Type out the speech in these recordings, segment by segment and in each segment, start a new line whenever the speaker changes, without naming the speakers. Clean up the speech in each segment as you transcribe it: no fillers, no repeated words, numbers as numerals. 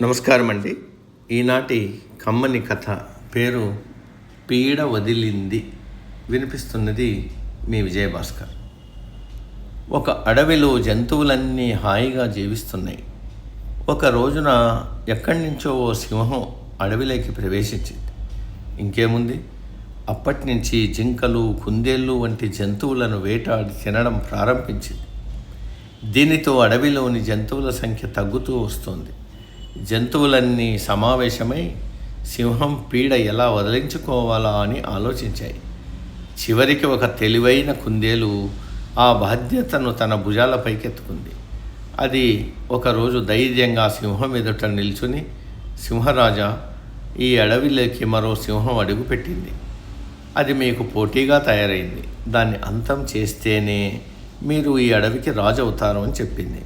నమస్కారం అండి. ఈనాటి కమ్మని కథ పేరు పీడ వదిలింది. వినిపిస్తున్నది మీ విజయభాస్కర్. ఒక అడవిలో జంతువులన్నీ హాయిగా జీవిస్తున్నాయి. ఒక రోజున ఎక్కడి నుంచో ఓ సింహం అడవిలోకి ప్రవేశించింది. ఇంకేముంది, అప్పటి నుంచి జింకలు, కుందేళ్ళు వంటి జంతువులను వేటాడి తినడం ప్రారంభించింది. దీనితో అడవిలోని జంతువుల సంఖ్య తగ్గుతూ వస్తుంది. జంతువులన్నీ సమావేశమై సింహం పీడ ఎలా వదిలించుకోవాలా అని ఆలోచించాయి. చివరికి ఒక తెలివైన కుందేలు ఆ బాధ్యతను తన భుజాలపైకెత్తుకుంది. అది ఒకరోజు ధైర్యంగా సింహం ఎదుట నిల్చుని, సింహరాజా, ఈ అడవిలోకి మరో సింహం అడుగుపెట్టింది. అది మీకు పోటీగా తయారైంది. దాన్ని అంతం చేస్తేనే మీరు ఈ అడవికి రాజు అవుతారు అని చెప్పింది.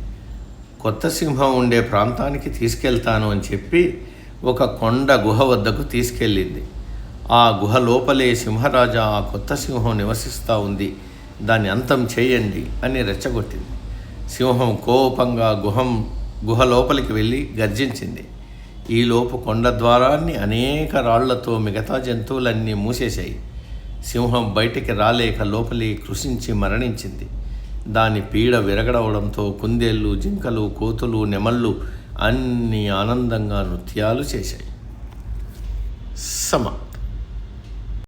కొత్త సింహం ఉండే ప్రాంతానికి తీసుకెళ్తాను అని చెప్పి ఒక కొండ గుహ వద్దకు తీసుకెళ్ళింది. ఆ గుహ లోపలే సింహరాజా ఆ కొత్త సింహం నివసిస్తూ ఉంది, దాన్ని అంతం చేయండి అని రెచ్చగొట్టింది. సింహం కోపంగా గుహ లోపలికి వెళ్ళి గర్జించింది. ఈలోపు కొండ ద్వారాన్ని అనేక రాళ్లతో మిగతా జంతువులన్నీ మూసేశాయి. సింహం బయటికి రాలేక లోపలి కృషించి మరణించింది. దాని పీడ విరగడవడంతో కుందేళ్ళు, జింకలు, కోతులు, నెమళ్ళు అన్నీ ఆనందంగా నృత్యాలు చేశాయి.